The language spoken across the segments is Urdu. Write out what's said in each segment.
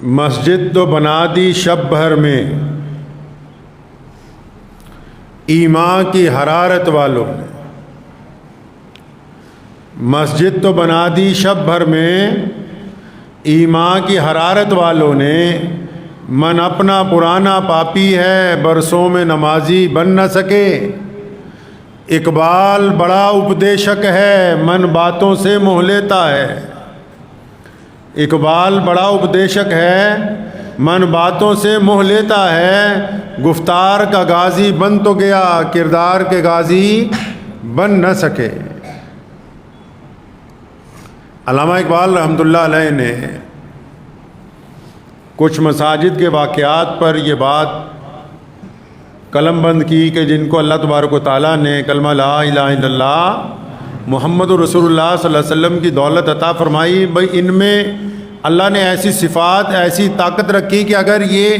مسجد تو بنا دی شب بھر میں ایمان کی حرارت والوں نے، مسجد تو بنا دی شب بھر میں ایمان کی حرارت والوں نے، من اپنا پرانا پاپی ہے برسوں میں نمازی بن نہ سکے، اقبال بڑا اپدیشک ہے من باتوں سے موہ لیتا ہے، اقبال بڑا اپدیشک ہے من باتوں سے موہ لیتا ہے، گفتار کا غازی بن تو گیا کردار کے غازی بن نہ سکے۔ علامہ اقبال رحمۃ اللہ علیہ نے کچھ مساجد کے واقعات پر یہ بات قلم بند کی کہ جن کو اللہ تبارک و تعالیٰ نے کلمہ لا الہ الا اللہ محمد رسول اللہ صلی اللہ علیہ وسلم کی دولت عطا فرمائی، بھئی ان میں اللہ نے ایسی صفات ایسی طاقت رکھی کہ اگر یہ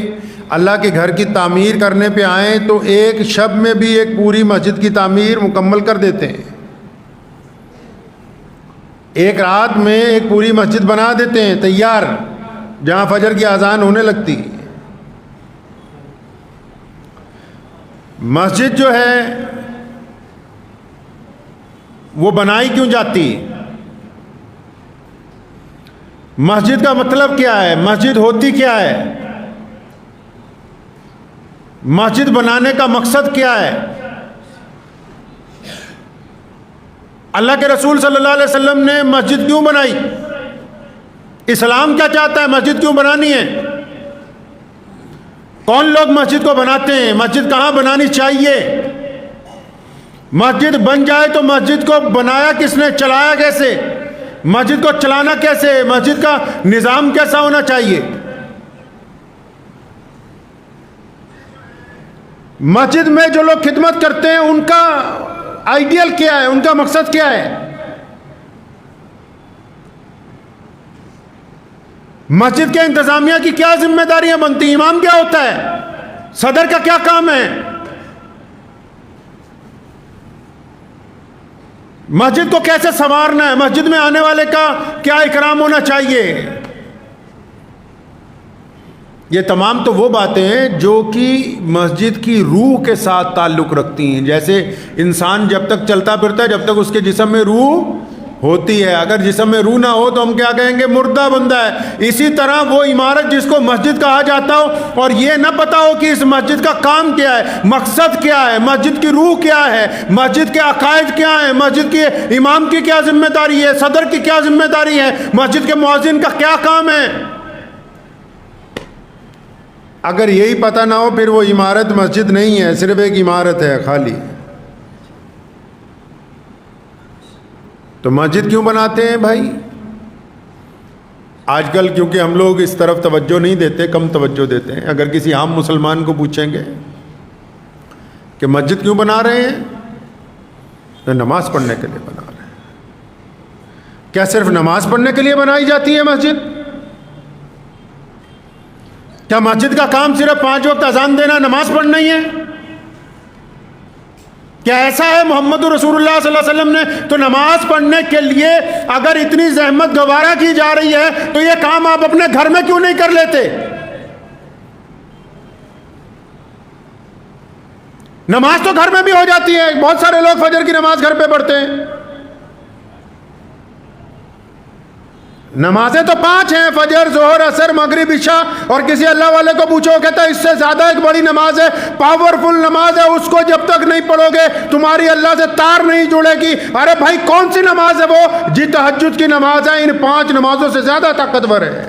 اللہ کے گھر کی تعمیر کرنے پہ آئیں تو ایک شب میں بھی ایک پوری مسجد کی تعمیر مکمل کر دیتے ہیں، ایک رات میں ایک پوری مسجد بنا دیتے ہیں تیار، جہاں فجر کی اذان ہونے لگتی۔ مسجد جو ہے وہ بنائی کیوں جاتی؟ مسجد کا مطلب کیا ہے؟ مسجد ہوتی کیا ہے؟ مسجد بنانے کا مقصد کیا ہے؟ اللہ کے رسول صلی اللہ علیہ وسلم نے مسجد کیوں بنائی؟ اسلام کیا چاہتا ہے؟ مسجد کیوں بنانی ہے؟ کون لوگ مسجد کو بناتے ہیں؟ مسجد کہاں بنانی چاہیے؟ مسجد بن جائے تو مسجد کو بنایا کس نے؟ چلایا کیسے؟ مسجد کو چلانا کیسے؟ مسجد کا نظام کیسا ہونا چاہیے؟ مسجد میں جو لوگ خدمت کرتے ہیں ان کا آئیڈیل کیا ہے؟ ان کا مقصد کیا ہے؟ مسجد کے انتظامیہ کی کیا ذمہ داریاں بنتی ہیں؟ امام کیا ہوتا ہے؟ صدر کا کیا کام ہے؟ مسجد کو کیسے سنوارنا ہے؟ مسجد میں آنے والے کا کیا اکرام ہونا چاہیے؟ یہ تمام تو وہ باتیں ہیں جو کہ مسجد کی روح کے ساتھ تعلق رکھتی ہیں۔ جیسے انسان جب تک چلتا پھرتا ہے جب تک اس کے جسم میں روح ہوتی ہے، اگر جسم میں روح نہ ہو تو ہم کیا کہیں گے؟ مردہ بندہ ہے۔ اسی طرح وہ عمارت جس کو مسجد کہا جاتا ہو اور یہ نہ پتا ہو کہ اس مسجد کا کام کیا ہے، مقصد کیا ہے، مسجد کی روح کیا ہے، مسجد کے عقائد کیا ہیں، مسجد کے امام کی کیا ذمہ داری ہے، صدر کی کیا ذمہ داری ہے، مسجد کے مؤذن کا کیا کام ہے، اگر یہی پتہ نہ ہو پھر وہ عمارت مسجد نہیں ہے، صرف ایک عمارت ہے خالی۔ تو مسجد کیوں بناتے ہیں بھائی؟ آج کل کیونکہ ہم لوگ اس طرف توجہ نہیں دیتے، کم توجہ دیتے ہیں۔ اگر کسی عام مسلمان کو پوچھیں گے کہ مسجد کیوں بنا رہے ہیں تو نماز پڑھنے کے لیے بنا رہے ہیں۔ کیا صرف نماز پڑھنے کے لیے بنائی جاتی ہے مسجد؟ کیا مسجد کا کام صرف 5 وقت اذان دینا نماز پڑھنا ہی ہے؟ کیا ایسا ہے محمد رسول اللہ صلی اللہ علیہ وسلم نے تو نماز پڑھنے کے لیے اگر اتنی زحمت گوارا کی جا رہی ہے تو یہ کام آپ اپنے گھر میں کیوں نہیں کر لیتے؟ نماز تو گھر میں بھی ہو جاتی ہے، بہت سارے لوگ فجر کی نماز گھر پہ پڑھتے ہیں۔ نمازیں تو 5 ہیں، فجر، ظہر، عصر، مغرب، عشاء، اور کسی اللہ والے کو پوچھو کہتا ہے اس سے زیادہ ایک بڑی نماز ہے، پاورفل نماز ہے، اس کو جب تک نہیں پڑھو گے تمہاری اللہ سے تار نہیں جڑے گی۔ ارے بھائی کون سی نماز ہے وہ؟ جی تہجد کی نماز ہے، ان 5 نمازوں سے زیادہ طاقتور ہے۔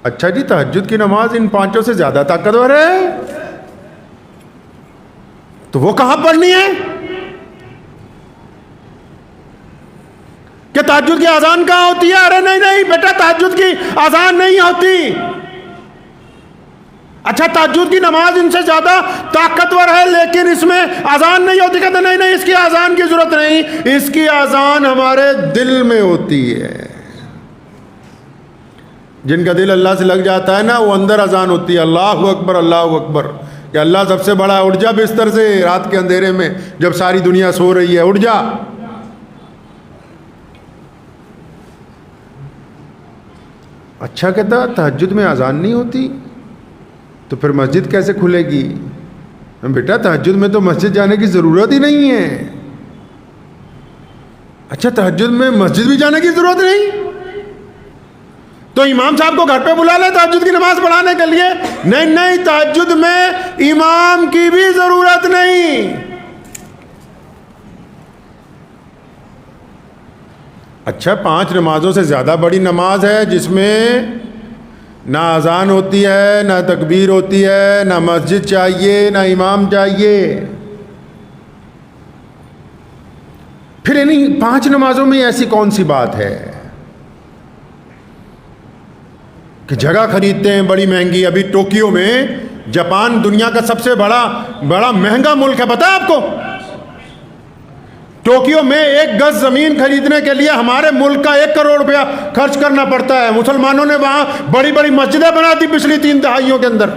اچھا جی، تہجد کی نماز ان 5 سے زیادہ طاقتور ہے تو وہ کہاں پڑھنی ہے؟ کہ تہجد کی اذان کہاں ہوتی ہے؟ ارے نہیں بیٹا، تہجد کی اذان نہیں ہوتی۔ اچھا تہجد کی نماز ان سے زیادہ طاقتور ہے لیکن اس میں اذان نہیں ہوتی؟ کہتے نہیں اس کی اذان کی ضرورت نہیں، اس کی اذان ہمارے دل میں ہوتی ہے۔ جن کا دل اللہ سے لگ جاتا ہے نا وہ اندر اذان ہوتی ہے، اللہ اکبر اللہ اکبر، کہ اللہ سب سے بڑا ہے، اٹھ جا بستر سے رات کے اندھیرے میں جب ساری دنیا سو رہی ہے، اٹھ جا۔ اچھا کہتا تہجد میں اذان نہیں ہوتی تو پھر مسجد کیسے کھلے گی؟ بیٹا تہجد میں تو مسجد جانے کی ضرورت ہی نہیں ہے. اچھا تہجد میں مسجد بھی جانے کی ضرورت نہیں تو امام صاحب کو گھر پہ بلا لے تہجد کی نماز پڑھانے کے لیے. نہیں تہجد میں امام کی بھی ضرورت نہیں. اچھا 5 نمازوں سے زیادہ بڑی نماز ہے جس میں نہ اذان ہوتی ہے، نہ تکبیر ہوتی ہے، نہ مسجد چاہیے، نہ امام چاہیے. پھر انہیں 5 نمازوں میں ایسی کون سی بات ہے کہ جگہ خریدتے ہیں بڑی مہنگی؟ ابھی ٹوکیو میں، جاپان دنیا کا سب سے بڑا مہنگا ملک ہے، پتہ ہے آپ کو؟ ٹوکیو میں 1 گز زمین خریدنے کے لیے ہمارے ملک کا 1 کروڑ روپیہ خرچ کرنا پڑتا ہے. مسلمانوں نے وہاں بڑی بڑی مسجدیں بنا دی پچھلی 3 دہائیوں کے اندر.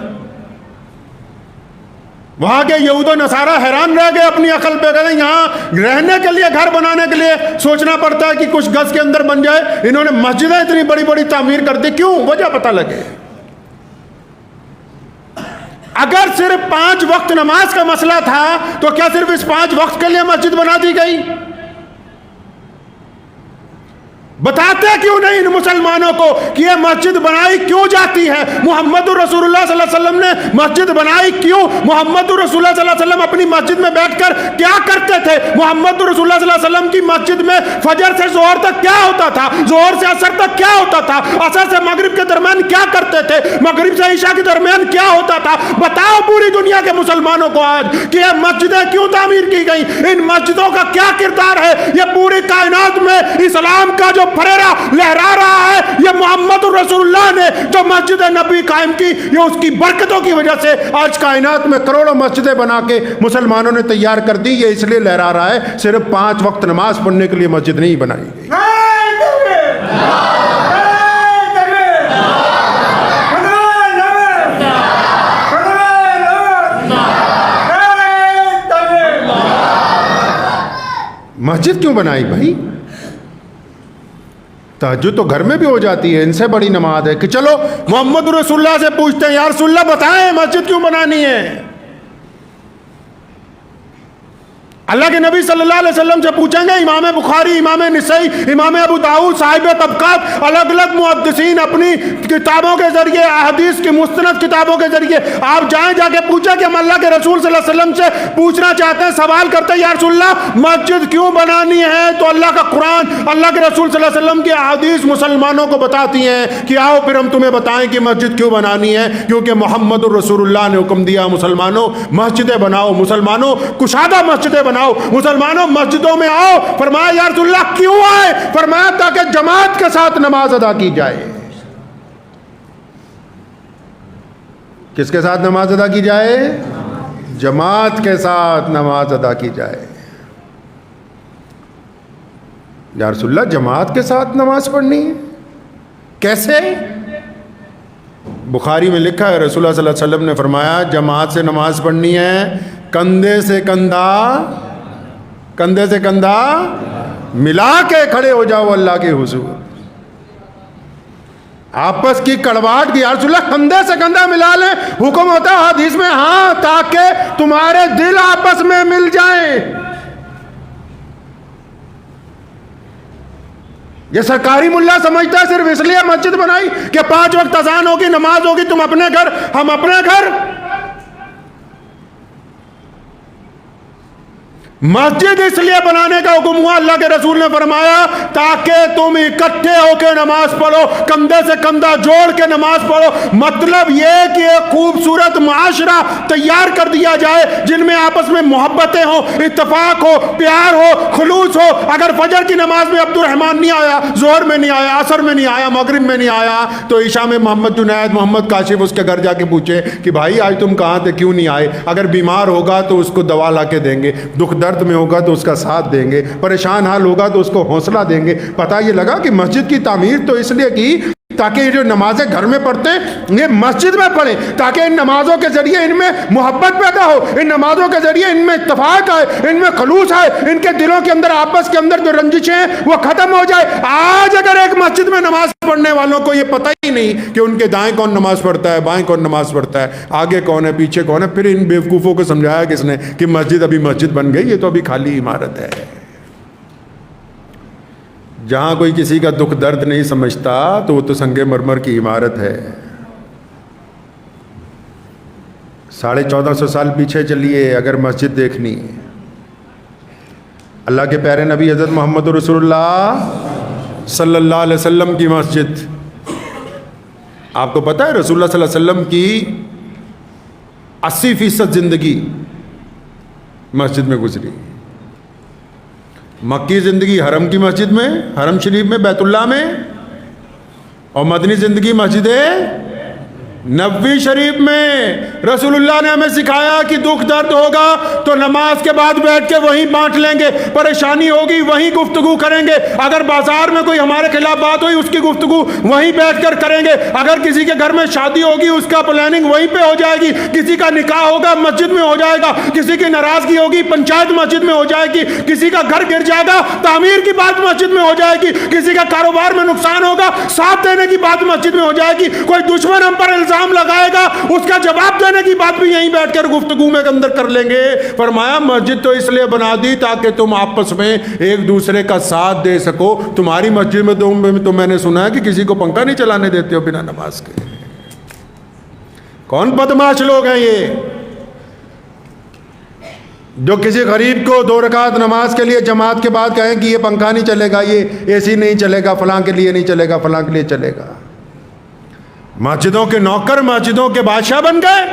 وہاں کے یہود و نصارہ حیران رہ گئے اپنی عقل پہ، کہتے ہیں یہاں رہنے کے لیے، گھر بنانے کے لیے سوچنا پڑتا ہے کہ کچھ گز کے اندر بن جائے، انہوں نے مسجدیں اتنی بڑی بڑی تعمیر کر دی. کیوں؟ وجہ پتہ لگے. اگر صرف 5 وقت نماز کا مسئلہ تھا تو کیا صرف اس 5 وقت کے لیے مسجد بنا دی گئی؟ بتاتے کیوں نہیں ان مسلمانوں کو کہ یہ مسجد بنائی کیوں جاتی ہے؟ محمد رسول اللہ صلی اللہ علیہ وسلم نے مسجد بنائی کیوں؟ محمد رسول اللہ صلی اللہ علیہ وسلم اپنی مسجد میں بیٹھ کر کیا کرتے تھے؟ محمد رسول اللہ صلی اللہ علیہ وسلم کی مسجد میں فجر سے ظہر تک کیا ہوتا تھا؟ ظہر سے عصر تک کیا ہوتا تھا؟ عصر سے مغرب کے درمیان کیا کرتے تھے؟ مغرب سے عشاء کے درمیان کیا ہوتا تھا؟ بتاؤ پوری دنیا کے مسلمانوں کو آج کہ یہ مسجدیں کیوں تعمیر کی گئی؟ ان مسجدوں کا کیا کردار ہے؟ یہ پوری کائنات میں اسلام کا جو پھریرا لہرا رہا ہے، یہ محمد رسول اللہ نے جو مسجد نبی قائم کی، یہ اس کی برکتوں کی وجہ سے آج کائنات میں کروڑوں مسجدیں بنا کے مسلمانوں نے تیار کر دی. یہ اس لیے لہرا رہا ہے، صرف 5 وقت نماز پڑھنے کے لیے مسجد نہیں بنائی گئی. مسجد کیوں بنائی بھائی؟ تہجد تو گھر میں بھی ہو جاتی ہے، ان سے بڑی نماز ہے کہ چلو محمد رسول اللہ سے پوچھتے ہیں، یا رسول اللہ بتائیں مسجد کیوں بنانی ہے؟ اللہ کے نبی صلی اللہ علیہ وسلم سے پوچھیں گے. امام بخاری، امام نسائی، امام ابو داؤد، صاحب طبقات، الگ الگ محدثین اپنی کتابوں کے ذریعے، احادیث کی مستند کتابوں کے ذریعے آپ جائیں، جا کے پوچھیں کہ ہم اللہ کے رسول صلی اللہ علیہ وسلم سے پوچھنا چاہتے ہیں، سوال کرتے ہیں، یا رسول اللہ مسجد کیوں بنانی ہے؟ تو اللہ کا قرآن، اللہ کے رسول صلی اللہ علیہ وسلم کی احادیث مسلمانوں کو بتاتی ہیں کہ آؤ پھر ہم تمہیں بتائیں کہ مسجد کیوں بنانی ہے. کیونکہ محمد الرسول اللہ نے حکم دیا، مسلمانوں مسجدیں بناؤ، مسلمانوں کشادہ مسجدیں بناؤ، مسلمانوں مسجدوں میں آؤ. فرمایا یا رسول اللہ کیوں آئے؟ فرمایا تاکہ جماعت کے ساتھ نماز ادا کی جائے. کس کے ساتھ نماز ادا کی جائے؟ جماعت کے ساتھ نماز ادا کی جائے. یا رسول اللہ جماعت کے ساتھ نماز پڑھنی ہے کیسے؟ بخاری میں لکھا ہے رسول اللہ صلی اللہ علیہ وسلم نے فرمایا جماعت سے نماز پڑھنی ہے، کندھے سے کندھا ملا کے کھڑے ہو جاؤ اللہ کے حضور. آپس کی کڑواہٹ کی، یا رسول اللہ کندھے سے کندھا ملا لیں، حکم ہوتا ہے حدیث میں، ہاں تاکہ تمہارے دل آپس میں مل جائیں. یہ سرکاری ملا سمجھتا ہے صرف اس لیے مسجد بنائی کہ 5 وقت اذان ہوگی، نماز ہوگی، تم اپنے گھر ہم اپنے گھر. مسجد اس لیے بنانے کا حکم ہوا، اللہ کے رسول نے فرمایا تاکہ تم اکٹھے ہو کے نماز پڑھو، کندھے سے کندھا جوڑ کے نماز پڑھو. مطلب یہ کہ ایک خوبصورت معاشرہ تیار کر دیا جائے جن میں آپس میں محبتیں ہوں، اتفاق ہو، پیار ہو، خلوص ہو. اگر فجر کی نماز میں عبد الرحمن نہیں آیا، ظہر میں نہیں آیا، عصر میں نہیں آیا، مغرب میں نہیں آیا، تو عشاء میں محمد جنید، محمد کاشف اس کے گھر جا کے پوچھے کہ بھائی آج تم کہاں تھے، کیوں نہیں آئے؟ اگر بیمار ہوگا تو اس کو دوا لا کے دیں گے، دکھ درد میں ہوگا تو اس کا ساتھ دیں گے، پریشان حال ہوگا تو اس کو حوصلہ دیں گے. پتہ یہ لگا کہ مسجد کی تعمیر تو اس لیے کی تاکہ یہ جو نمازیں گھر میں پڑھتے ہیں یہ مسجد میں پڑھیں، تاکہ ان نمازوں کے ذریعے ان میں محبت پیدا ہو، ان نمازوں کے ذریعے ان میں اتفاق آئے، ان میں خلوص آئے، ان کے دلوں کے اندر آپس کے اندر جو رنجشیں ہیں وہ ختم ہو جائے۔ آج اگر ایک مسجد میں نماز پڑھنے والوں کو یہ پتہ ہی نہیں کہ ان کے دائیں کون نماز پڑھتا ہے، بائیں کون نماز پڑھتا ہے، آگے کون ہے، پیچھے کون ہے، پھر ان بیوقوفوں کو سمجھایا کس نے کہ مسجد ابھی مسجد بن گئی، یہ تو ابھی خالی عمارت ہے۔ جہاں کوئی کسی کا دکھ درد نہیں سمجھتا تو وہ تو سنگ مرمر کی عمارت ہے۔ 1450 سال پیچھے چلیے، اگر مسجد دیکھنی، اللہ کے پیارے نبی حضرت محمد رسول اللہ صلی اللہ علیہ وسلم کی مسجد، آپ کو پتہ ہے رسول اللہ صلی اللہ علیہ وسلم کی 80% زندگی مسجد میں گزری۔ مکی زندگی حرم کی مسجد میں، حرم شریف میں، بیت اللہ میں، اور مدنی زندگی مسجد نبوی شریف میں۔ رسول اللہ نے ہمیں سکھایا کہ دکھ درد ہوگا تو نماز کے بعد بیٹھ کے وہیں بانٹ لیں گے، پریشانی ہوگی وہیں گفتگو کریں گے، اگر بازار میں کوئی ہمارے خلاف بات ہوئی اس کی گفتگو وہیں بیٹھ کر کریں گے، اگر کسی کے گھر میں شادی ہوگی اس کا پلاننگ وہیں پہ ہو جائے گی، کسی کا نکاح ہوگا مسجد میں ہو جائے گا، کسی کی ناراضگی ہوگی پنچایت مسجد میں ہو جائے گی، کسی کا گھر گر جائے گا تعمیر کی بات مسجد میں ہو جائے گی، کسی کا کاروبار میں نقصان ہوگا ساتھ دینے کی بات مسجد میں ہو جائے گی، کوئی دشمن ہم پر الزام لگائے گا اس کا جواب دینے کی بات بھی یہیں بیٹھ کر گفتگو میں اندر کر لیں گے۔ فرمایا مسجد تو اس لیے بنا دی تاکہ تم آپس میں ایک دوسرے کا ساتھ دے سکو۔ تمہاری مسجد میں تو میں نے سنا ہے کہ کسی کو پنکھا نہیں چلانے دیتے ہو بنا نماز کے۔ کون بدماش لوگ ہیں یہ جو کسی غریب کو 2 رکعت نماز کے لیے جماعت کے بعد کہیں کہ یہ پنکھا نہیں چلے گا، یہ اے سی نہیں چلے گا، فلاں کے لیے نہیں چلے گا، فلاں کے لیے چلے گا۔ مسجدوں کے نوکر مسجدوں کے بادشاہ بن گئے۔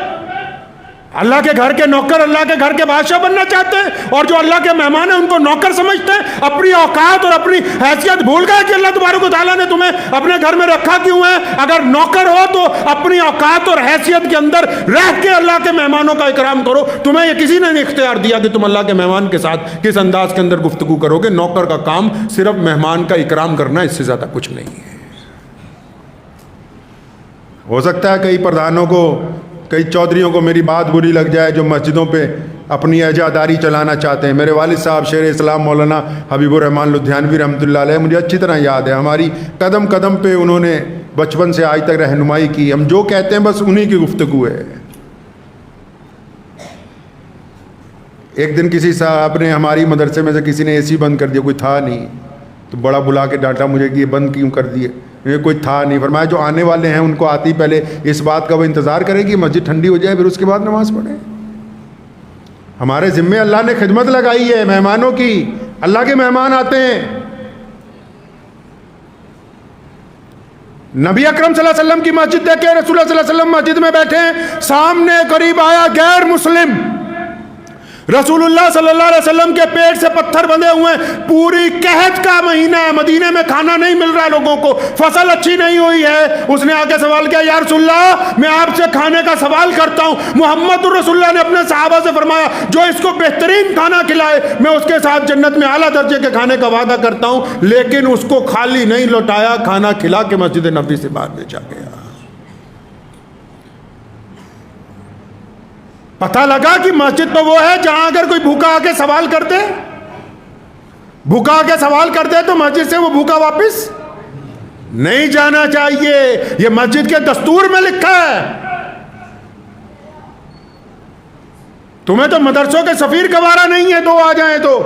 اللہ کے گھر کے نوکر اللہ کے گھر کے بادشاہ بننا چاہتے ہیں، اور جو اللہ کے مہمان ہیں ان کو نوکر سمجھتے ہیں، اپنی اوقات اور اپنی حیثیت بھول گئے کہ اللہ تبارک و تعالیٰ نے تمہیں اپنے گھر میں رکھا کیوں ہے۔ اگر نوکر ہو تو اپنی اوقات اور حیثیت کے اندر رہ کے اللہ کے مہمانوں کا اکرام کرو۔ تمہیں یہ کسی نے نہیں اختیار دیا کہ تم اللہ کے مہمان کے ساتھ کس انداز کے اندر گفتگو کرو گے۔ نوکر کا کام صرف مہمان کا اکرام کرنا، اس سے زیادہ کچھ نہیں ہے۔ ہو سکتا ہے کئی پردھانوں کو، کئی چودھریوں کو میری بات بری لگ جائے جو مسجدوں پہ اپنی اعزاداری چلانا چاہتے ہیں۔ میرے والد صاحب شیر اسلام مولانا حبیب الرحمن لدھیانوی رحمۃ اللہ علیہ مجھے اچھی طرح یاد ہے، ہماری قدم قدم پہ انہوں نے بچپن سے آج تک رہنمائی کی۔ ہم جو کہتے ہیں بس انہی کی گفتگو ہے۔ ایک دن کسی صاحب نے ہماری مدرسے میں سے کسی نے اے سی بند کر دیا، کوئی تھا نہیں، تو بڑا بلا کے ڈانٹا مجھے کہ یہ بند کیوں کر دیے، یہ کوئی تھا نہیں۔ فرمایا جو آنے والے ہیں ان کو آتی پہلے اس بات کا وہ انتظار کرے کہ مسجد ٹھنڈی ہو جائے پھر اس کے بعد نماز پڑھیں۔ ہمارے ذمے اللہ نے خدمت لگائی ہے مہمانوں کی، اللہ کے مہمان آتے ہیں۔ نبی اکرم صلی اللہ علیہ وسلم کی مسجد دیکھیں، رسول اللہ صلی اللہ علیہ وسلم مسجد میں بیٹھے ہیں، سامنے قریب آیا غیر مسلم، رسول اللہ صلی اللہ علیہ وسلم کے پیٹ سے پتھر بندھے ہوئے ہیں، پوری قحط کا مہینہ ہے، مدینے میں کھانا نہیں مل رہا ہے لوگوں کو، فصل اچھی نہیں ہوئی ہے۔ اس نے آگے سوال کیا، یا رسول اللہ میں آپ سے کھانے کا سوال کرتا ہوں۔ محمد رسول اللہ نے اپنے صحابہ سے فرمایا جو اس کو بہترین کھانا کھلائے میں اس کے ساتھ جنت میں اعلیٰ درجے کے کھانے کا وعدہ کرتا ہوں، لیکن اس کو خالی نہیں لوٹایا، کھانا کھلا کے مسجد نبوی سے باہر بھیجا گیا۔ پتہ لگا کہ مسجد تو وہ ہے جہاں اگر کوئی بھوکا آ کے سوال کر دے، بھوکا آ کے سوال کر دے تو مسجد سے وہ بھوکا واپس نہیں جانا چاہیے۔ یہ مسجد کے دستور میں لکھا ہے۔ تمہیں تو مدرسوں کے سفیر گوارا نہیں ہے 2 آ جائیں تو،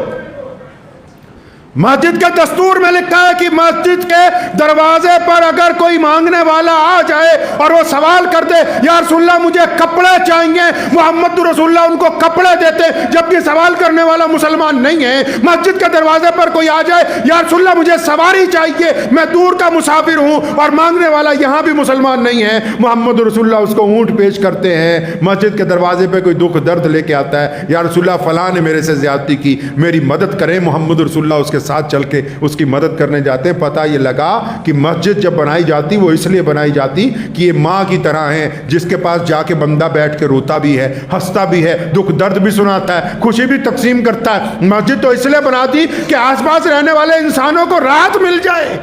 مسجد کے دستور میں لکھا ہے کہ مسجد کے دروازے پر اگر کوئی مانگنے والا آ جائے اور وہ سوال کر دے یا رسول اللہ مجھے کپڑے چاہیے، محمد رسول اللہ ان کو کپڑے دیتے، جبکہ سوال کرنے والا مسلمان نہیں ہے۔ مسجد کے دروازے پر کوئی آ جائے یا رسول اللہ مجھے سواری چاہیے، میں دور کا مسافر ہوں، اور مانگنے والا یہاں بھی مسلمان نہیں ہے، محمد رسول اللہ اس کو اونٹ پیش کرتے ہیں۔ مسجد کے دروازے پہ کوئی دکھ درد لے کے آتا ہے، یا رسول اللہ فلاں نے میرے سے زیادتی کی، میری مدد کریں، محمد رسول اللہ اس کے ساتھ چل کے اس کی مدد کرنے جاتے ہیں۔ پتہ یہ لگا کہ مسجد جب بنائی جاتی وہ اس لیے بنائی جاتی کہ یہ ماں کی طرح ہے جس کے پاس جا کے بندہ بیٹھ کے روتا بھی ہے، ہنستا بھی ہے، دکھ درد بھی سناتا ہے، خوشی بھی تقسیم کرتا ہے۔ مسجد تو اس لیے بناتی کہ آس پاس رہنے والے انسانوں کو راحت مل جائے۔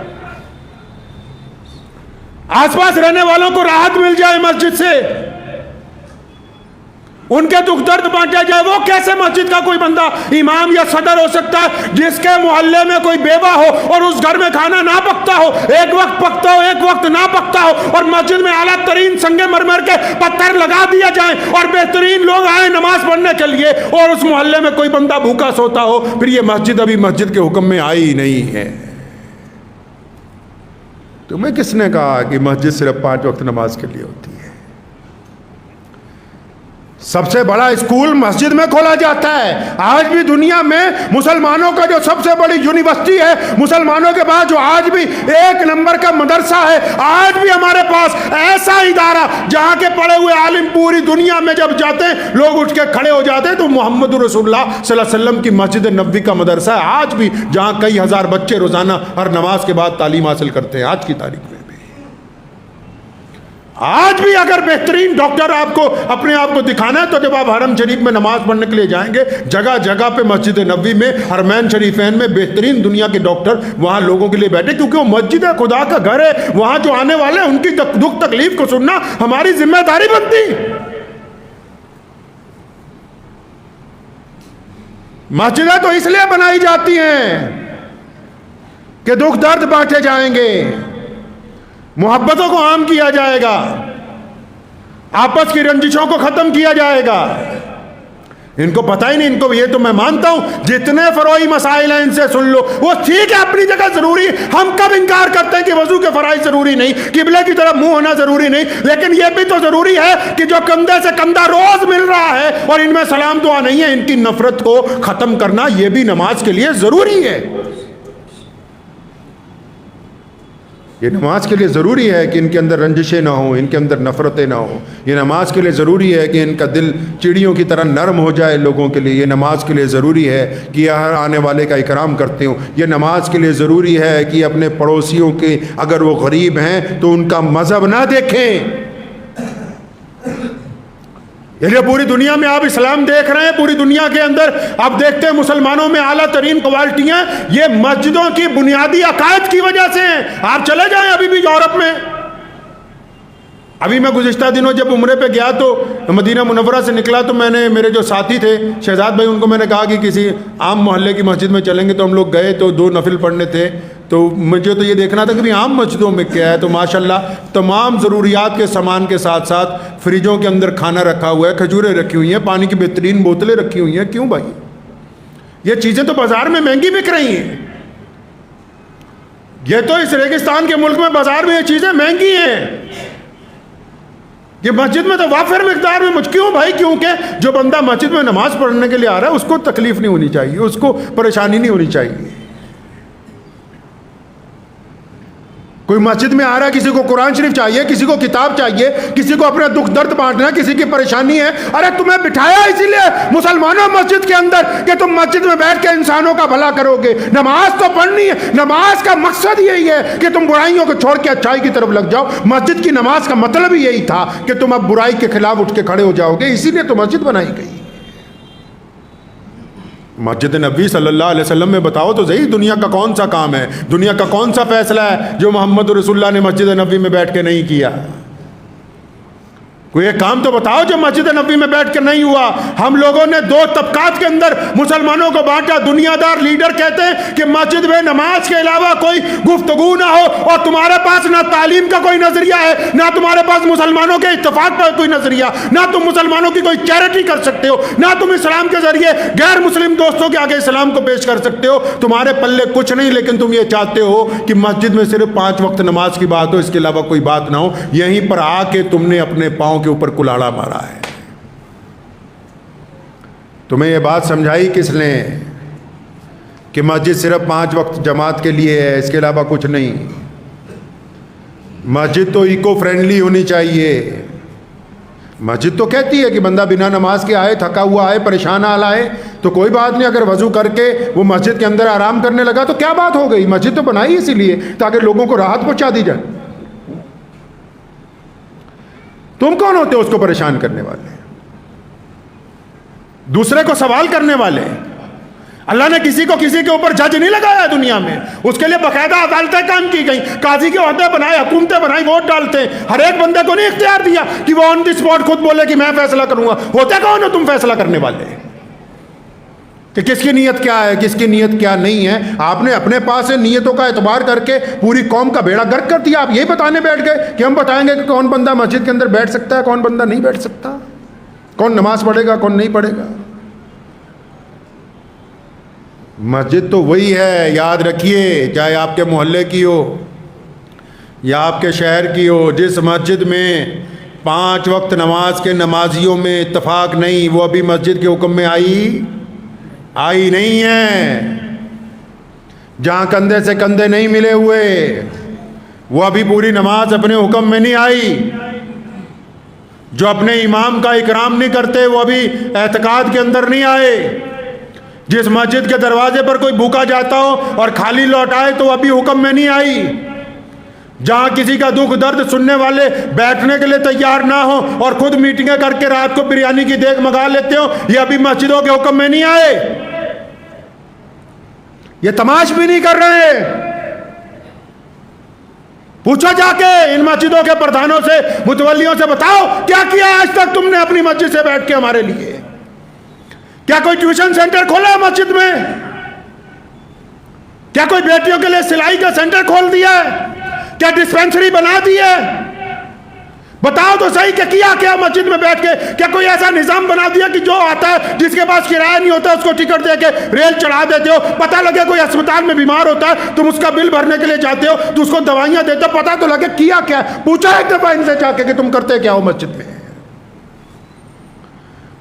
آس پاس رہنے والوں کو راحت مل جائے مسجد سے، ان کے دکھ درد بانٹا جائے۔ وہ کیسے مسجد کا کوئی بندہ امام یا صدر ہو سکتا ہے جس کے محلے میں کوئی بیوہ ہو اور اس گھر میں کھانا نہ پکتا ہو، ایک وقت پکتا ہو ایک وقت نہ پکتا ہو، اور مسجد میں اعلیٰ ترین سنگ مرمر کے پتھر لگا دیا جائیں اور بہترین لوگ آئیں نماز پڑھنے کے لیے، اور اس محلے میں کوئی بندہ بھوکا سوتا ہو، پھر یہ مسجد ابھی مسجد کے حکم میں آئی ہی نہیں ہے۔ تمہیں کس نے کہا کہ مسجد صرف 5 وقت نماز کے لیے ہوتی ہے؟ سب سے بڑا اسکول مسجد میں کھولا جاتا ہے۔ آج بھی دنیا میں مسلمانوں کا جو سب سے بڑی یونیورسٹی ہے، مسلمانوں کے بعد جو آج بھی 1 نمبر کا مدرسہ ہے، آج بھی ہمارے پاس ایسا ادارہ جہاں کے پڑھے ہوئے عالم پوری دنیا میں جب جاتے ہیں لوگ اٹھ کے کھڑے ہو جاتے ہیں، تو محمد رسول اللہ صلی اللہ علیہ وسلم کی مسجد نبوی کا مدرسہ ہے آج بھی، جہاں کئی ہزار بچے روزانہ ہر نماز کے بعد تعلیم حاصل کرتے ہیں آج کی تاریخ میں۔ آج بھی اگر بہترین ڈاکٹر آپ کو اپنے آپ کو دکھانا ہے تو جب آپ حرم شریف میں نماز پڑھنے کے لیے جائیں گے، جگہ جگہ پہ مسجد نبوی میں، حرمین شریفین میں بہترین دنیا کے ڈاکٹر وہاں لوگوں کے لیے بیٹھے، کیونکہ وہ مسجد خدا کا گھر ہے، وہاں جو آنے والے ہیں ان کی دکھ تکلیف کو سننا ہماری ذمہ داری بنتی۔ مسجدیں تو اس لیے بنائی جاتی ہیں کہ دکھ درد بانٹے جائیں گے، محبتوں کو عام کیا جائے گا، آپس کی رنجشوں کو ختم کیا جائے گا۔ ان کو پتہ ہی نہیں، ان کو یہ تو میں مانتا ہوں جتنے فروعی مسائل ہیں ان سے سن لو، وہ ٹھیک ہے اپنی جگہ ضروری، ہم کب انکار کرتے ہیں کہ وضو کے فرائض ضروری نہیں، قبلے کی طرف منہ ہونا ضروری نہیں، لیکن یہ بھی تو ضروری ہے کہ جو کندھے سے کندھا روز مل رہا ہے اور ان میں سلام دعا نہیں ہے، ان کی نفرت کو ختم کرنا یہ بھی نماز کے لیے ضروری ہے۔ یہ نماز کے لیے ضروری ہے کہ ان کے اندر رنجشیں نہ ہوں، ان کے اندر نفرتیں نہ ہوں۔ یہ نماز کے لیے ضروری ہے کہ ان کا دل چڑیوں کی طرح نرم ہو جائے لوگوں کے لیے۔ یہ نماز کے لیے ضروری ہے کہ ہر آنے والے کا اکرام کرتے ہوں۔ یہ نماز کے لیے ضروری ہے کہ اپنے پڑوسیوں کے اگر وہ غریب ہیں تو ان کا مذہب نہ دیکھیں۔ یہ پوری دنیا میں آپ اسلام دیکھ رہے ہیں، پوری دنیا کے اندر آپ دیکھتے ہیں مسلمانوں میں اعلیٰ ترین کوالٹیاں یہ مسجدوں کی بنیادی عقائد کی وجہ سے ہیں۔ آپ چلے جائیں ابھی بھی یورپ میں، ابھی میں گزشتہ دنوں جب عمرے پہ گیا تو مدینہ منورہ سے نکلا تو میں نے میرے جو ساتھی تھے شہزاد بھائی، ان کو میں نے کہا کہ کسی عام محلے کی مسجد میں چلیں گے، تو ہم لوگ گئے تو 2 نفل پڑھنے تھے، تو مجھے تو یہ دیکھنا تھا کہ عام مسجدوں میں کیا ہے، تو ماشاءاللہ تمام ضروریات کے سامان کے ساتھ ساتھ فریجوں کے اندر کھانا رکھا ہوا ہے، کھجوریں رکھی ہوئی ہیں، پانی کی بہترین بوتلیں رکھی ہوئی ہیں۔ کیوں بھائی؟ یہ چیزیں تو بازار میں مہنگی بک رہی ہیں، یہ تو اس ریگستان کے ملک میں بازار میں یہ چیزیں مہنگی ہیں، یہ مسجد میں تو وافر مقدار میں کیوں بھائی؟ کیونکہ جو بندہ مسجد میں نماز پڑھنے کے لیے آ رہا ہے اس کو تکلیف نہیں ہونی چاہیے، اس کو پریشانی نہیں ہونی چاہیے۔ کوئی مسجد میں آ رہا ہے، کسی کو قرآن شریف چاہیے، کسی کو کتاب چاہیے، کسی کو اپنا دکھ درد بانٹنا، کسی کی پریشانی ہے، ارے تمہیں بٹھایا اسی لیے مسلمانوں مسجد کے اندر کہ تم مسجد میں بیٹھ کے انسانوں کا بھلا کرو گے۔ نماز تو پڑھنی ہے، نماز کا مقصد یہی ہے کہ تم برائیوں کو چھوڑ کے اچھائی کی طرف لگ جاؤ۔ مسجد کی نماز کا مطلب یہی تھا کہ تم اب برائی کے خلاف اٹھ کے کھڑے ہو جاؤ گے، اسی لیے تو مسجد بنائی گئی۔ مسجد نبوی صلی اللہ علیہ وسلم میں بتاؤ تو صحیح، دنیا کا کون سا کام ہے، دنیا کا کون سا فیصلہ ہے جو محمد رسول اللہ نے مسجد نبوی میں بیٹھ کے نہیں کیا؟ کوئی ایک کام تو بتاؤ جو مسجد نبوی میں بیٹھ کے نہیں ہوا۔ ہم لوگوں نے 2 طبقات کے اندر مسلمانوں کو بانٹا۔ دنیا دار لیڈر کہتے ہیں کہ مسجد میں نماز کے علاوہ کوئی گفتگو نہ ہو، اور تمہارے پاس نہ تعلیم کا کوئی نظریہ ہے، نہ تمہارے پاس مسلمانوں کے اتفاق پر کوئی نظریہ، نہ تم مسلمانوں کی کوئی چیریٹی کر سکتے ہو، نہ تم اسلام کے ذریعے غیر مسلم دوستوں کے آگے اسلام کو پیش کر سکتے ہو۔ تمہارے پلے کچھ نہیں، لیکن تم یہ چاہتے ہو کہ مسجد میں صرف 5 وقت نماز کی بات ہو، اس کے علاوہ کوئی بات نہ ہو۔ یہیں پر آ کے تم نے اپنے پاؤں کے اوپر کلاڑا مارا ہے۔ تمہیں یہ بات سمجھائی کس نے کہ مسجد صرف 5 وقت جماعت کے لیے ہے، اس کے علاوہ کچھ نہیں؟ مسجد تو ایکو فرینڈلی ہونی چاہیے۔ مسجد تو کہتی ہے کہ بندہ بنا نماز کے آئے، تھکا ہوا آئے، پریشان حال آئے تو کوئی بات نہیں، اگر وضو کر کے وہ مسجد کے اندر آرام کرنے لگا تو کیا بات ہو گئی؟ مسجد تو بنائی اسی لیے تاکہ لوگوں کو راحت پہنچا دی جائے۔ تم کون ہوتے ہو اس کو پریشان کرنے والے، دوسرے کو سوال کرنے والے؟ اللہ نے کسی کو کسی کے اوپر جج نہیں لگایا دنیا میں، اس کے لیے باقاعدہ عدالتیں قائم کی گئی، قاضی کے عہدے بنائے، حکومتیں بنائی، ووٹ ڈالتے ہیں، ہر ایک بندے کو نہیں اختیار دیا کہ وہ آن دی اسپاٹ خود بولے کہ میں فیصلہ کروں گا۔ ہوتے کون ہو تم فیصلہ کرنے والے کہ کس کی نیت کیا ہے، کس کی نیت کیا نہیں ہے؟ آپ نے اپنے پاس سے نیتوں کا اعتبار کر کے پوری قوم کا بیڑا گرک کر دیا۔ آپ یہی بتانے بیٹھ گئے کہ ہم بتائیں گے کہ کون بندہ مسجد کے اندر بیٹھ سکتا ہے، کون بندہ نہیں بیٹھ سکتا، کون نماز پڑھے گا، کون نہیں پڑھے گا۔ مسجد تو وہی ہے، یاد رکھیے، چاہے آپ کے محلے کی ہو یا آپ کے شہر کی ہو، جس مسجد میں 5 وقت نماز کے نمازیوں میں اتفاق نہیں، وہ ابھی مسجد کے حکم میں آئی نہیں ہے۔ جہاں کندھے سے کندھے نہیں ملے ہوئے، وہ ابھی پوری نماز اپنے حکم میں نہیں آئی۔ جو اپنے امام کا اکرام نہیں کرتے، وہ ابھی اعتقاد کے اندر نہیں آئے۔ جس مسجد کے دروازے پر کوئی بھوکا جاتا ہو اور خالی لوٹ آئے تو ابھی حکم میں نہیں آئی۔ جہاں کسی کا دکھ درد سننے والے بیٹھنے کے لیے تیار نہ ہو اور خود میٹنگیں کر کے رات کو بریانی کی دیگ منگا لیتے ہو، یہ ابھی مسجدوں کے حکم میں نہیں آئے۔ یہ تماش بھی نہیں کر رہے۔ پوچھو جا کے ان مسجدوں کے پردھانوں سے، متولیوں سے، بتاؤ کیا کیا آج تک تم نے اپنی مسجد سے بیٹھ کے ہمارے لیے؟ کیا کوئی ٹیوشن سینٹر کھولا ہے مسجد میں؟ کیا کوئی بیٹیوں کے لیے سلائی کا سینٹر کھول دیا ہے؟ کیا ڈسپینسری بنا دی ہے؟ بتاؤ تو صحیح کہ کیا مسجد میں بیٹھ کے؟ کیا کوئی ایسا نظام بنا دیا کہ جو آتا ہے جس کے پاس کرایہ نہیں ہوتا اس کو ٹکٹ دے کے ریل چڑھا دیتے ہو؟ پتہ لگے کوئی اسپتال میں بیمار ہوتا ہے، تم اس کا بل بھرنے کے لیے جاتے ہو تو اس کو دوائیاں دیتے ہو، پتہ تو لگے کیا ہے؟ پوچھا ایک دفعہ ان سے جا کے کہ تم کرتے کیا ہو مسجد میں؟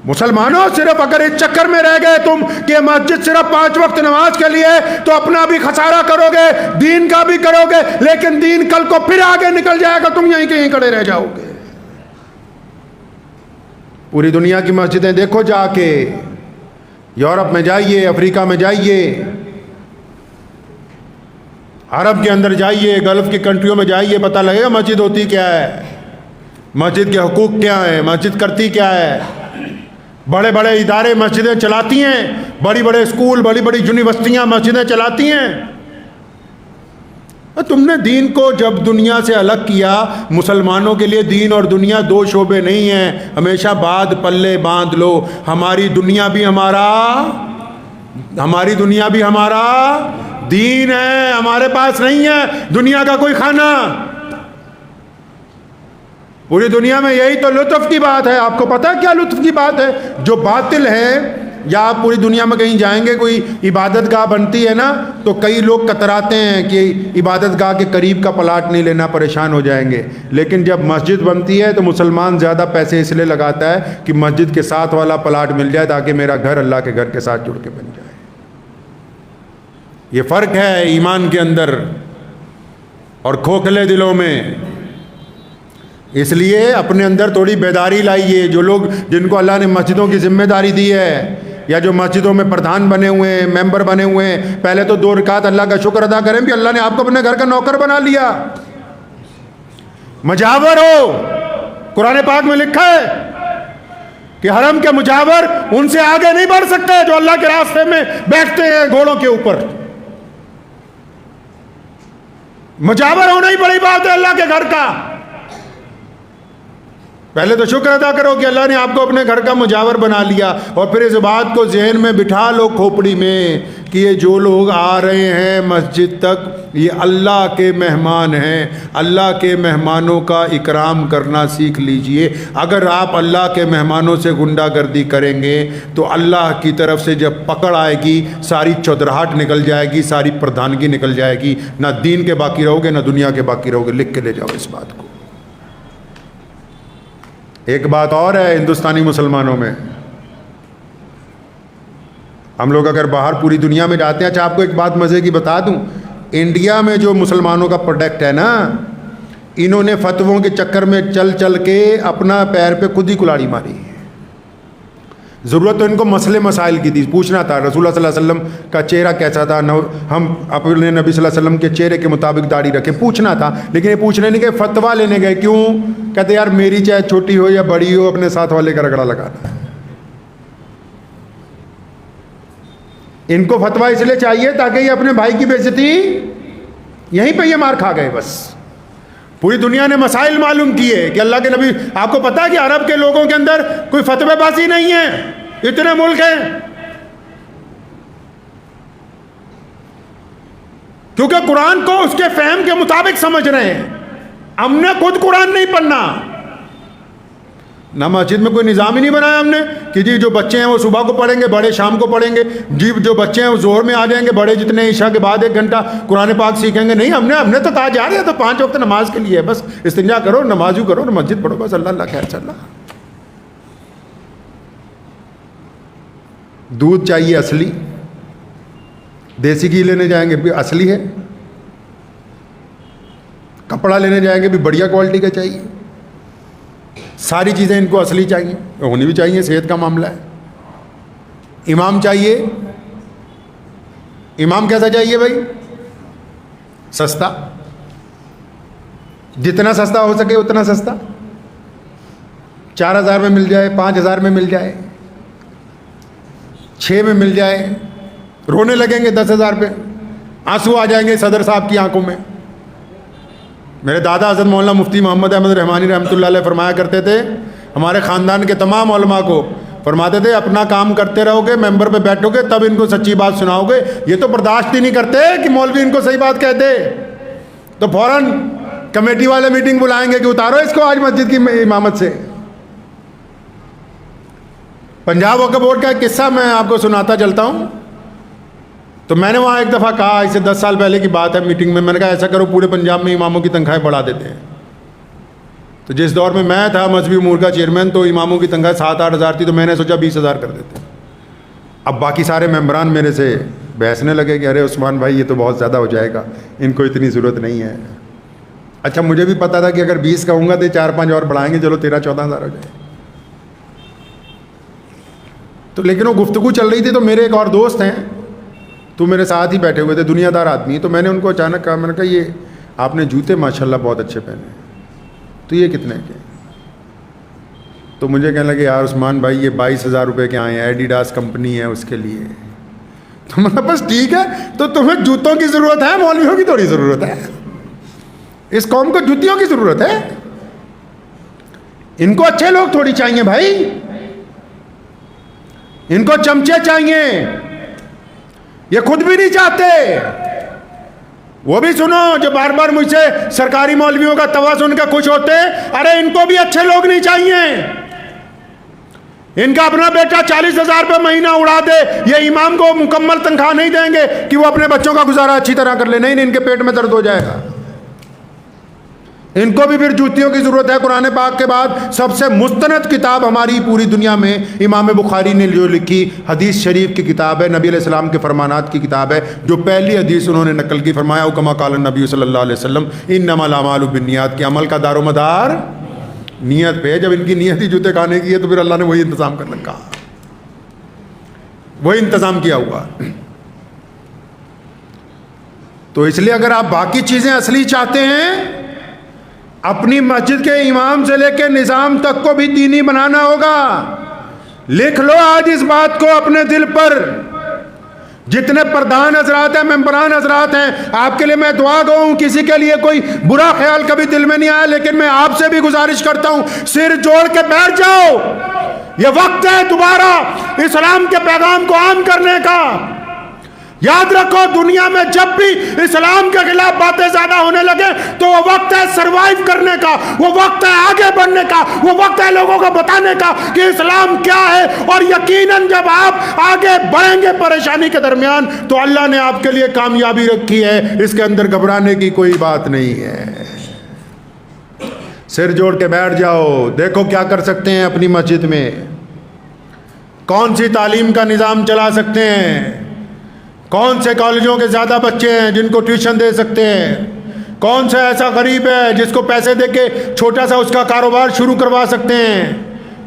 مسلمانوں، صرف اگر اس چکر میں رہ گئے تم کہ مسجد صرف 5 وقت نماز کے لیے، تو اپنا بھی خسارہ کرو گے، دین کا بھی کرو گے، لیکن دین کل کو پھر آگے نکل جائے گا، تم یہیں کہیں کھڑے رہ جاؤ گے۔ پوری دنیا کی مسجدیں دیکھو جا کے، یورپ میں جائیے، افریقہ میں جائیے، عرب کے اندر جائیے، گلف کی کنٹریوں میں جائیے، پتہ لگے گا مسجد ہوتی کیا ہے، مسجد کے حقوق کیا ہیں، مسجد کرتی کیا ہے۔ بڑے بڑے ادارے مسجدیں چلاتی ہیں، بڑی بڑے اسکول، بڑی بڑی یونیورسٹیاں مسجدیں چلاتی ہیں۔ تم نے دین کو جب دنیا سے الگ کیا، مسلمانوں کے لیے دین اور دنیا 2 شعبے نہیں ہیں، ہمیشہ بعد پلے باندھ لو۔ ہماری دنیا بھی ہمارا دین ہے، ہمارے پاس نہیں ہے دنیا کا کوئی کھانا۔ پوری دنیا میں یہی تو لطف کی بات ہے۔ آپ کو پتہ ہے کیا لطف کی بات ہے؟ جو باطل ہے، یا آپ پوری دنیا میں کہیں جائیں گے، کوئی عبادت گاہ بنتی ہے نا، تو کئی لوگ کتراتے ہیں کہ عبادت گاہ کے قریب کا پلاٹ نہیں لینا، پریشان ہو جائیں گے۔ لیکن جب مسجد بنتی ہے تو مسلمان زیادہ پیسے اس لیے لگاتا ہے کہ مسجد کے ساتھ والا پلاٹ مل جائے تاکہ میرا گھر اللہ کے گھر کے ساتھ جڑ کے بن جائے۔ یہ فرق ہے ایمان کے اندر اور کھوکھلے دلوں میں۔ اس لیے اپنے اندر تھوڑی بیداری لائیے۔ جو لوگ، جن کو اللہ نے مسجدوں کی ذمہ داری دی ہے، یا جو مسجدوں میں پردھان بنے ہوئے ہیں، ممبر بنے ہوئے ہیں، پہلے تو 2 رکعت اللہ کا شکر ادا کریں بھی اللہ نے آپ کو اپنے گھر کا نوکر بنا لیا، مجاور ہو۔ قرآن پاک میں لکھا ہے کہ حرم کے مجاور ان سے آگے نہیں بڑھ سکتے جو اللہ کے راستے میں بیٹھتے ہیں گھوڑوں کے اوپر۔ مجاور ہونا ہی بڑی بات ہے اللہ کے گھر کا۔ پہلے تو شکر ادا کرو کہ اللہ نے آپ کو اپنے گھر کا مجاور بنا لیا، اور پھر اس بات کو ذہن میں بٹھا لو کھوپڑی میں کہ یہ جو لوگ آ رہے ہیں مسجد تک، یہ اللہ کے مہمان ہیں۔ اللہ کے مہمانوں کا اکرام کرنا سیکھ لیجئے۔ اگر آپ اللہ کے مہمانوں سے غنڈہ گردی کریں گے تو اللہ کی طرف سے جب پکڑ آئے گی، ساری چودراہٹ نکل جائے گی، ساری پردھانگی نکل جائے گی، نہ دین کے باقی رہو گے نہ دنیا کے باقی رہو گے۔ لکھ کے لے جاؤ اس بات کو۔ ایک بات اور ہے ہندوستانی مسلمانوں میں، ہم لوگ اگر باہر پوری دنیا میں جاتے ہیں، اچھا آپ کو ایک بات مزے کی بتا دوں، انڈیا میں جو مسلمانوں کا پروڈکٹ ہے نا، انہوں نے فتووں کے چکر میں چل چل کے اپنا پیر پہ خود ہی کلاڑی ماری۔ ضرورت تو ان کو مسئلے مسائل کی تھی، پوچھنا تھا رسول اللہ صلی اللہ علیہ وسلم کا چہرہ کیسا تھا، ہم اپنے نبی صلی اللہ علیہ وسلم کے چہرے کے مطابق داڑھی رکھیں، پوچھنا تھا، لیکن یہ پوچھنے نہیں گئے، فتویٰ لینے گئے۔ کیوں؟ کہتے یار میری چاہے چھوٹی ہو یا بڑی ہو، اپنے ساتھ والے کا رگڑا لگانا ہے۔ ان کو فتویٰ اس لیے چاہیے تاکہ یہ اپنے بھائی کی بے عزتی یہیں پہ یہ مار کھا گئے. بس پوری دنیا نے مسائل معلوم کیے کہ اللہ کے نبی, آپ کو پتا ہے کہ عرب کے لوگوں کے اندر کوئی فتوی بازی نہیں ہے, اتنے ملک ہیں, کیونکہ قرآن کو اس کے فہم کے مطابق سمجھ رہے ہیں. ہم نے خود قرآن نہیں پڑھنا, نہ مسجد میں کوئی نظام ہی نہیں بنایا ہم نے کہ جی جو بچے ہیں وہ صبح کو پڑھیں گے, بڑے شام کو پڑھیں گے, جی جو بچے ہیں وہ ظہر میں آ جائیں گے, بڑے جتنے عشاء کے بعد 1 گھنٹہ قرآن پاک سیکھیں گے. نہیں, ہم نے تو کہا جا رہے ہیں تو 5 وقت نماز کے لیے, بس استنجا کرو, نماز یوں کرو, مسجد پڑھو, بس اللہ اللہ خیر چل رہا. دودھ چاہیے اصلی, دیسی گھی لینے جائیں گے بھی اصلی ہے, کپڑا لینے جائیں گے بھی بڑھیا کوالٹی کا چاہیے, ساری چیزیں ان کو اصلی چاہیے, ہونی بھی چاہیے, صحت کا معاملہ ہے. امام چاہیے, امام کیسا چاہیے بھائی؟ سستا, جتنا سستا ہو سکے اتنا سستا, 4000 میں مل جائے, 5000 میں مل جائے, 6 میں مل جائے. رونے لگیں گے 10,000 پہ, آنسو آ جائیں گے صدر صاحب کی آنکھوں میں. میرے دادا حضرت مولانا مفتی محمد احمد رحمانی رحمۃ اللہ علیہ فرمایا کرتے تھے, ہمارے خاندان کے تمام علماء کو فرماتے تھے اپنا کام کرتے رہو گے, ممبر پہ بیٹھو گے تب ان کو سچی بات سناؤ گے. یہ تو برداشت ہی نہیں کرتے کہ مولوی ان کو صحیح بات کہتے, تو فوراً کمیٹی والے میٹنگ بلائیں گے کہ اتارو اس کو آج مسجد کی امامت سے. پنجاب وقف بورڈ کا ایک قصہ میں آپ کو سناتا چلتا ہوں. تو میں نے وہاں ایک دفعہ کہا, اسے 10 سال پہلے کی بات ہے, میٹنگ میں نے کہا ایسا کرو پورے پنجاب میں اماموں کی تنخواہیں بڑھا دیتے ہیں. تو جس دور میں تھا مذہبی امور کا چیئرمین, تو اماموں کی تنخواہ 7-8 ہزار تھی, تو میں نے سوچا 20,000 کر دیتے. اب باقی سارے ممبران میرے سے بحثنے لگے کہ ارے عثمان بھائی یہ تو بہت زیادہ ہو جائے گا, ان کو اتنی ضرورت نہیں ہے. اچھا مجھے بھی پتا تھا کہ اگر 20 کہوں گا تو 4-5 اور بڑھائیں گے, چلو 13-14 ہزار ہو جائے. تو لیکن وہ گفتگو چل رہی تھی, تو میرے ایک اور دوست ہیں تو میرے ساتھ ہی بیٹھے ہوئے تھے, دنیا دار آدمی. تو میں نے ان کو اچانک کہا, میں نے کہا یہ آپ نے جوتے ماشاءاللہ بہت اچھے پہنے, تو یہ کتنے کے؟ تو مجھے کہنے لگے یار عثمان بھائی یہ 22,000 روپے کے آئے ہیں, ایڈیڈاس کمپنی ہے اس کے لیے. تو میں نے کہا بس ٹھیک ہے, تو تمہیں جوتوں کی ضرورت ہے, مولویوں کی تھوڑی ضرورت ہے. اس قوم کو جوتیوں کی ضرورت ہے, ان کو اچھے لوگ تھوڑی چاہیے بھائی, ان کو چمچے چاہیے. یہ خود بھی نہیں چاہتے. وہ بھی سنو جو بار بار مجھ سے سرکاری مولویوں کا توا سن کے خوش ہوتے, ارے ان کو بھی اچھے لوگ نہیں چاہیے. ان کا اپنا بیٹا 40,000 روپے مہینہ اڑا دے, یہ امام کو مکمل تنخواہ نہیں دیں گے کہ وہ اپنے بچوں کا گزارا اچھی طرح کر لے. نہیں, ان کے پیٹ میں درد ہو جائے گا. ان کو بھی پھر جوتیوں کی ضرورت ہے. قرآن پاک کے بعد سب سے مستند کتاب ہماری پوری دنیا میں امام بخاری نے جو لکھی حدیث شریف کی کتاب ہے, نبی علیہ السلام کے فرمانات کی کتاب ہے. جو پہلی حدیث انہوں نے نقل کی, فرمایا کما قال النبی صلی اللہ علیہ وسلم انما الاعمال بالنیات, کے عمل کا دار و مدار نیت پہ. جب ان کی نیت ہی جوتے کھانے کی ہے تو پھر اللہ نے وہی انتظام کر رکھا, وہی انتظام کیا ہوا. تو اس لیے اگر آپ باقی چیزیں اصلی چاہتے ہیں, اپنی مسجد کے امام سے لے کے نظام تک کو بھی دینی بنانا ہوگا. لکھ لو آج اس بات کو اپنے دل پر. جتنے پردھان حضرات ہیں, ممبران حضرات ہیں, آپ کے لیے میں دعا گو ہوں, کسی کے لیے کوئی برا خیال کبھی دل میں نہیں آیا, لیکن میں آپ سے بھی گزارش کرتا ہوں سر جوڑ کے بیٹھ جاؤ. یہ وقت ہے دوبارہ اسلام کے پیغام کو عام کرنے کا. یاد رکھو دنیا میں جب بھی اسلام کے خلاف باتیں زیادہ ہونے لگے تو وہ وقت ہے سروائیو کرنے کا, وہ وقت ہے آگے بڑھنے کا, وہ وقت ہے لوگوں کو بتانے کا کہ اسلام کیا ہے. اور یقیناً جب آپ آگے بڑھیں گے پریشانی کے درمیان تو اللہ نے آپ کے لیے کامیابی رکھی ہے, اس کے اندر گھبرانے کی کوئی بات نہیں ہے. سر جوڑ کے بیٹھ جاؤ, دیکھو کیا کر سکتے ہیں اپنی مسجد میں, کون سی تعلیم کا نظام چلا سکتے ہیں, کون سے کالجوں کے زیادہ بچے ہیں جن کو ٹیوشن دے سکتے ہیں, کون سا ایسا غریب ہے جس کو پیسے دے کے چھوٹا سا اس کا کاروبار شروع کروا سکتے ہیں.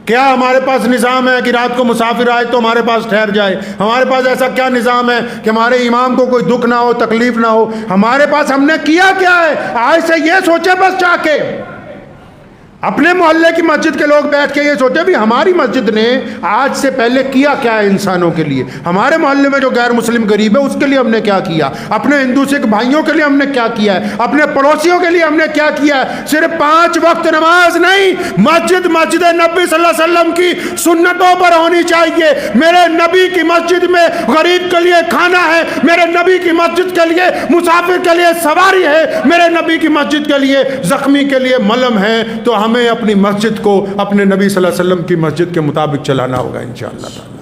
کیا ہمارے پاس نظام ہے کہ رات کو مسافر آئے تو ہمارے پاس ٹھہر جائے؟ ہمارے پاس ایسا کیا نظام ہے کہ ہمارے امام کو کوئی دکھ نہ ہو, تکلیف نہ ہو؟ ہمارے پاس ہم نے کیا ہے؟ آج سے یہ سوچے بس جا کے اپنے محلے کی مسجد کے لوگ بیٹھ کے یہ سوچے بھی ہماری مسجد نے آج سے پہلے کیا کیا ہے انسانوں کے لیے، ہمارے محلے میں جو غیر مسلم غریب ہے اس کے لیے ہم نے کیا کیا، اپنے ہندو سکھ بھائیوں کے لیے ہم نے کیا کیا ہے، اپنے پڑوسیوں کے لیے ہم نے کیا کیا ہے۔ صرف 5 وقت نماز نہیں، مسجد نبی صلی اللہ علیہ وسلم کی سنتوں پر ہونی چاہیے۔ میرے نبی کی مسجد میں غریب کے لیے کھانا ہے، میرے نبی کی مسجد کے لیے مسافر کے لیے سواری ہے، میرے نبی کی مسجد کے لیے زخمی کے لیے ملہم ہے۔ تو ہمیں اپنی مسجد کو اپنے نبی صلی اللہ علیہ وسلم کی مسجد کے مطابق چلانا ہوگا انشاءاللہ تعالی۔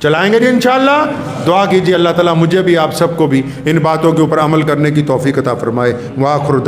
چلائیں گے جی انشاءاللہ۔ دعا کیجیے اللہ تعالیٰ مجھے بھی آپ سب کو بھی ان باتوں کے اوپر عمل کرنے کی توفیق عطا فرمائے۔ وآخر